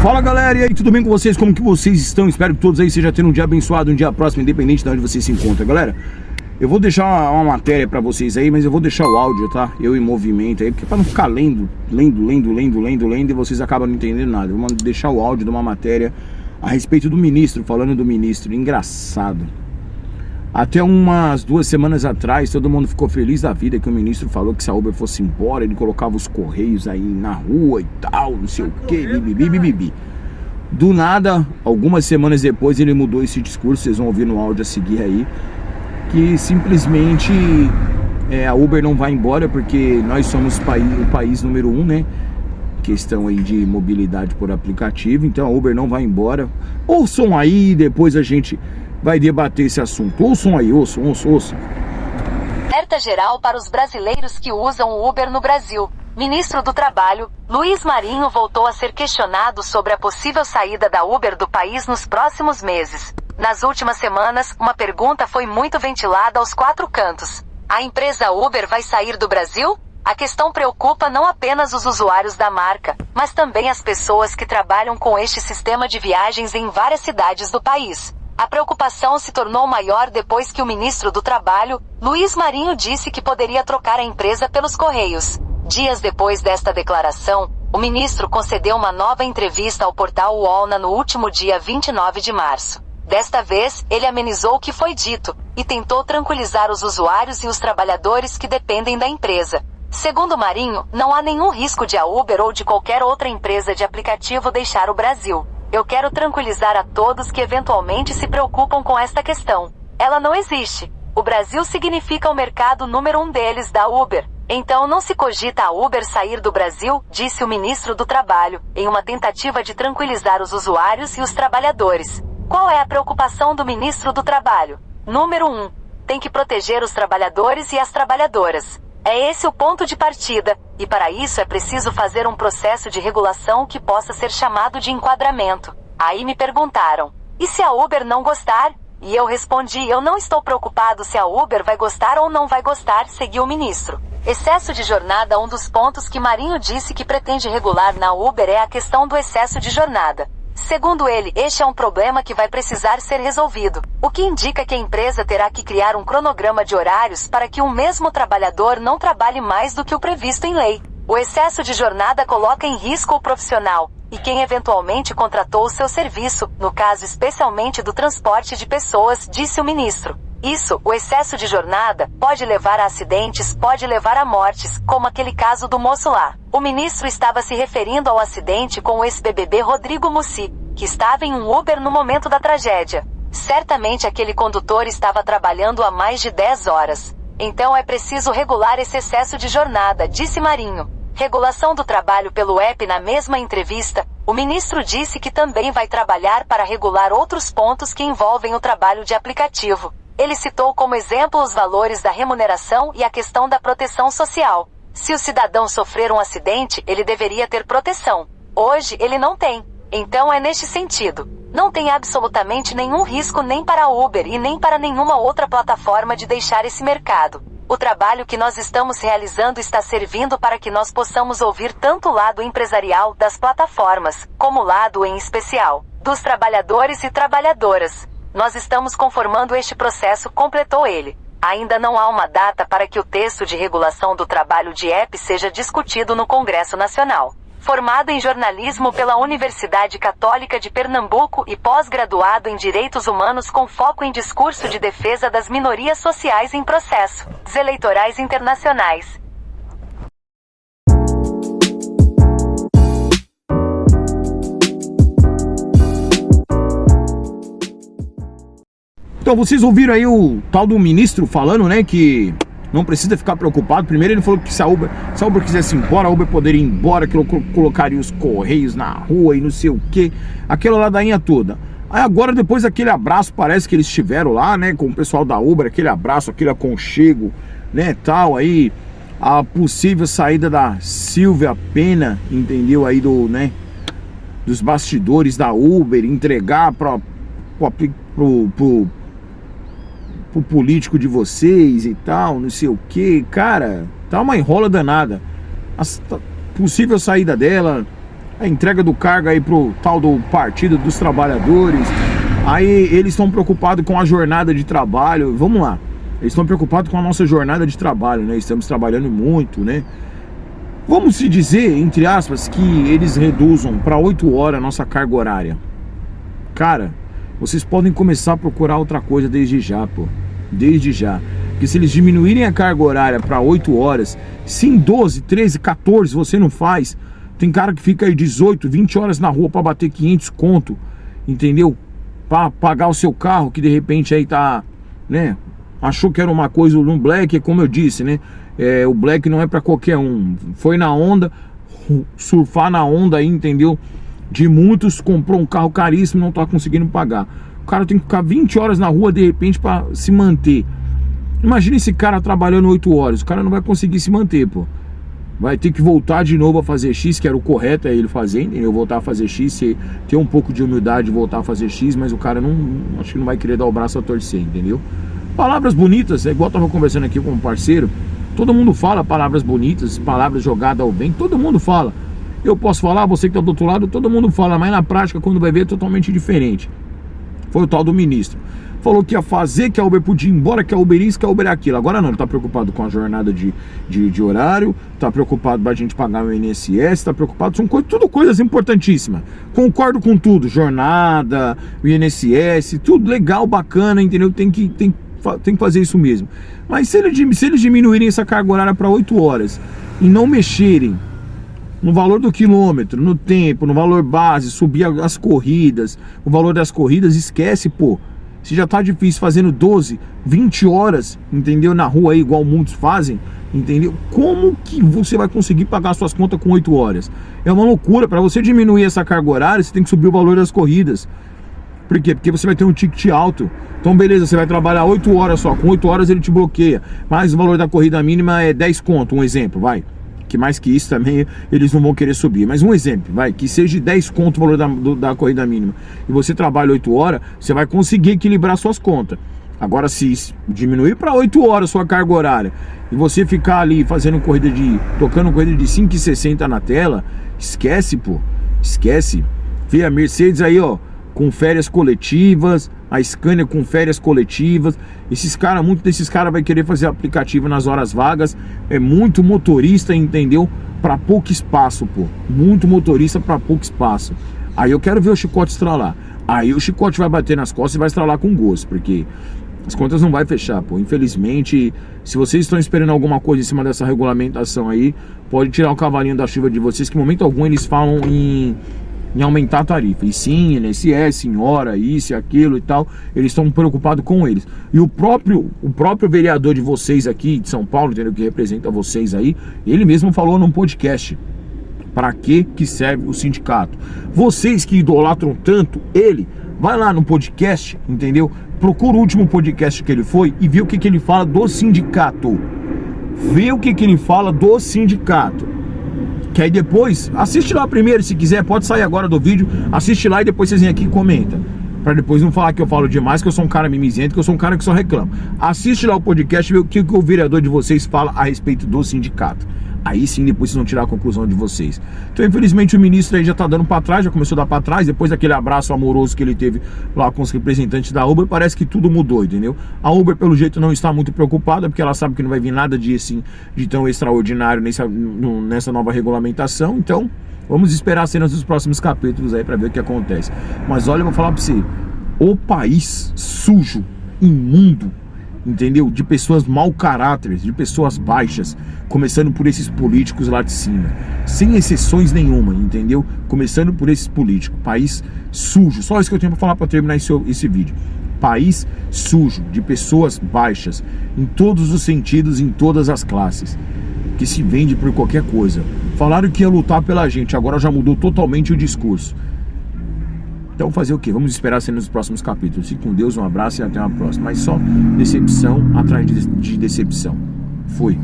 Fala galera, e aí, tudo bem com vocês? Como que vocês estão? Espero que todos aí estejam tendo um dia abençoado, um dia próximo, independente de onde você se encontra. Galera, eu vou deixar uma matéria pra vocês aí, mas eu vou deixar o áudio, tá? Eu em movimento aí, porque pra não ficar lendo, e vocês acabam não entendendo nada. Eu vou deixar o áudio de uma matéria a respeito do ministro, falando do ministro. Engraçado. Até umas 2 semanas atrás, todo mundo ficou feliz da vida que o ministro falou que se a Uber fosse embora, ele colocava os correios aí na rua e tal, não sei o que, bibi. Do nada, algumas semanas depois, ele mudou esse discurso, vocês vão ouvir no áudio a seguir aí, que simplesmente a Uber não vai embora porque nós somos o país número 1, né? Questão aí de mobilidade por aplicativo, então a Uber não vai embora. Ouçam aí, depois a gente vai debater esse assunto. Ouçam aí, ouçam. Alerta geral para os brasileiros que usam o Uber no Brasil. Ministro do Trabalho, Luiz Marinho, voltou a ser questionado sobre a possível saída da Uber do país nos próximos meses. Nas últimas semanas, uma pergunta foi muito ventilada aos 4 cantos. A empresa Uber vai sair do Brasil? A questão preocupa não apenas os usuários da marca, mas também as pessoas que trabalham com este sistema de viagens em várias cidades do país. A preocupação se tornou maior depois que o ministro do Trabalho, Luiz Marinho, disse que poderia trocar a empresa pelos Correios. Dias depois desta declaração, o ministro concedeu uma nova entrevista ao portal UOL no último dia 29 de março. Desta vez, ele amenizou o que foi dito, e tentou tranquilizar os usuários e os trabalhadores que dependem da empresa. Segundo Marinho, não há nenhum risco de a Uber ou de qualquer outra empresa de aplicativo deixar o Brasil. Eu quero tranquilizar a todos que eventualmente se preocupam com esta questão. Ela não existe. O Brasil significa o mercado número 1 deles, da Uber. Então não se cogita a Uber sair do Brasil, disse o ministro do Trabalho, em uma tentativa de tranquilizar os usuários e os trabalhadores. Qual é a preocupação do ministro do Trabalho? Número 1. Tem que proteger os trabalhadores e as trabalhadoras. É esse o ponto de partida, e para isso é preciso fazer um processo de regulação que possa ser chamado de enquadramento. Aí me perguntaram, e se a Uber não gostar? E eu respondi, eu não estou preocupado se a Uber vai gostar ou não vai gostar, seguiu o ministro. Excesso de jornada. Um dos pontos que Marinho disse que pretende regular na Uber é a questão do excesso de jornada. Segundo ele, este é um problema que vai precisar ser resolvido, o que indica que a empresa terá que criar um cronograma de horários para que um mesmo trabalhador não trabalhe mais do que o previsto em lei. O excesso de jornada coloca em risco o profissional, e quem eventualmente contratou o seu serviço, no caso especialmente do transporte de pessoas, disse o ministro. Isso, o excesso de jornada, pode levar a acidentes, pode levar a mortes, como aquele caso do moço lá. O ministro estava se referindo ao acidente com o ex-BBB Rodrigo Mussi, que estava em um Uber no momento da tragédia. Certamente aquele condutor estava trabalhando há mais de 10 horas. Então é preciso regular esse excesso de jornada, disse Marinho. Regulação do trabalho pelo app. Na mesma entrevista, o ministro disse que também vai trabalhar para regular outros pontos que envolvem o trabalho de aplicativo. Ele citou como exemplo os valores da remuneração e a questão da proteção social. Se o cidadão sofrer um acidente, ele deveria ter proteção. Hoje, ele não tem. Então é neste sentido. Não tem absolutamente nenhum risco nem para a Uber e nem para nenhuma outra plataforma de deixar esse mercado. O trabalho que nós estamos realizando está servindo para que nós possamos ouvir tanto o lado empresarial das plataformas, como o lado, em especial, dos trabalhadores e trabalhadoras. Nós estamos conformando este processo, completou ele. Ainda não há uma data para que o texto de regulação do trabalho de app seja discutido no Congresso Nacional. Formado em jornalismo pela Universidade Católica de Pernambuco e pós-graduado em Direitos Humanos com foco em discurso de defesa das minorias sociais em processos eleitorais internacionais. Então vocês ouviram aí o tal do ministro falando, né, que não precisa ficar preocupado. Primeiro ele falou que se a Uber quisesse ir embora, a Uber poderia ir embora, que colocaria os correios na rua e não sei o que, aquela ladainha toda. Aí agora, depois daquele abraço, parece que eles estiveram lá, né, com o pessoal da Uber, aquele abraço, aquele aconchego, né, tal, aí a possível saída da Silvia Pena, entendeu, aí dos bastidores da Uber, entregar pro político de vocês e tal, não sei o que, cara, tá uma enrola danada. A possível saída dela, a entrega do cargo aí pro tal do Partido dos Trabalhadores. Aí eles estão preocupados com a jornada de trabalho. Vamos lá, eles estão preocupados com a nossa jornada de trabalho, né? Estamos trabalhando muito, né? Vamos se dizer, entre aspas, que eles reduzam para 8 horas a nossa carga horária. Cara, vocês podem começar a procurar outra coisa desde já, pô. Desde já. Porque se eles diminuírem a carga horária para 8 horas, se em 12, 13, 14 você não faz, tem cara que fica aí 18, 20 horas na rua para bater 500 conto, entendeu? Para pagar o seu carro, que de repente aí tá, né? Achou que era uma coisa no Black, como eu disse, né? O Black não é para qualquer um. Foi na onda, surfar na onda aí, entendeu? De muitos, comprou um carro caríssimo, não tá conseguindo pagar. O cara tem que ficar 20 horas na rua de repente para se manter. Imagina esse cara trabalhando 8 horas, o cara não vai conseguir se manter, pô. Vai ter que voltar de novo a fazer X, que era o correto, é ele fazer, entendeu? Voltar a fazer X, ter um pouco de humildade e voltar a fazer X, mas o cara não, acho que não vai querer dar o braço a torcer, entendeu? Palavras bonitas, é igual eu tava conversando aqui com um parceiro, todo mundo fala palavras bonitas, palavras jogadas ao bem, todo mundo fala. Eu posso falar, você que tá do outro lado, todo mundo fala, mas na prática, quando vai ver, é totalmente diferente. Foi o tal do ministro. Falou que ia fazer, que a Uber podia ir embora, que a Uber isso, que a Uber aquilo. Agora não, ele tá preocupado com a jornada de horário, tá preocupado pra gente pagar o INSS, tá preocupado, são tudo coisas importantíssimas. Concordo com tudo, jornada, o INSS, tudo legal, bacana, entendeu? Tem que fazer isso mesmo. Mas se eles diminuírem essa carga horária para 8 horas e não mexerem no valor do quilômetro, no tempo, no valor base, subir as corridas, o valor das corridas, esquece, pô. Se já tá difícil fazendo 12, 20 horas, entendeu? Na rua aí, igual muitos fazem, entendeu? Como que você vai conseguir pagar suas contas com 8 horas? É uma loucura. Para você diminuir essa carga horária, você tem que subir o valor das corridas. Por quê? Porque você vai ter um ticket alto. Então beleza, você vai trabalhar 8 horas só. Com 8 horas ele te bloqueia. Mas o valor da corrida mínima é 10 conto, um exemplo, vai. Que mais que isso também eles não vão querer subir. Mas um exemplo, vai, que seja 10 conto o valor da corrida mínima, e você trabalha 8 horas, você vai conseguir equilibrar suas contas. Agora, se diminuir para 8 horas sua carga horária, e você ficar ali tocando corrida de 5,60 na tela, esquece, pô, esquece. Vê a Mercedes aí, ó, com férias coletivas, a Scania com férias coletivas. Muitos desses caras vai querer fazer aplicativo nas horas vagas. É muito motorista, entendeu? Para pouco espaço, pô. Muito motorista para pouco espaço. Aí eu quero ver o chicote estralar. Aí o chicote vai bater nas costas e vai estralar com gosto, porque as contas não vai fechar, pô. Infelizmente, se vocês estão esperando alguma coisa em cima dessa regulamentação aí, pode tirar o cavalinho da chuva de vocês, que em momento algum eles falam em aumentar a tarifa. E sim, INSS, em hora, isso e aquilo e tal, eles estão preocupados com eles. E o próprio vereador de vocês aqui de São Paulo, entendeu, que representa vocês aí, ele mesmo falou num podcast: para que serve o sindicato? Vocês que idolatram tanto ele, vai lá no podcast, entendeu? Procura o último podcast que ele foi e vê o que ele fala do sindicato. Vê o que ele fala do sindicato. Que aí depois, assiste lá primeiro, se quiser, pode sair agora do vídeo, assiste lá e depois vocês vêm aqui e comenta. Pra depois não falar que eu falo demais, que eu sou um cara mimizento, que eu sou um cara que só reclama. Assiste lá o podcast e vê o que o vereador de vocês fala a respeito do sindicato. Aí sim, depois vocês vão tirar a conclusão de vocês. Então, infelizmente, o ministro aí já tá dando pra trás, já começou a dar pra trás. Depois daquele abraço amoroso que ele teve lá com os representantes da Uber, parece que tudo mudou, entendeu? A Uber, pelo jeito, não está muito preocupada, porque ela sabe que não vai vir nada de tão extraordinário nessa nova regulamentação. Então, vamos esperar as cenas dos próximos capítulos aí pra ver o que acontece. Mas olha, eu vou falar pra você, o país sujo, imundo, entendeu? De pessoas mau caráteres, de pessoas baixas, começando por esses políticos lá de cima, sem exceções nenhuma, entendeu? Começando por esses políticos, país sujo. Só isso que eu tenho pra falar pra terminar esse vídeo. País sujo, de pessoas baixas, em todos os sentidos, em todas as classes, que se vende por qualquer coisa. Falaram que ia lutar pela gente, agora já mudou totalmente o discurso. Então fazer o quê? Vamos esperar ser nos próximos capítulos. Fique com Deus, um abraço e até uma próxima. Mas só decepção atrás de decepção. Fui.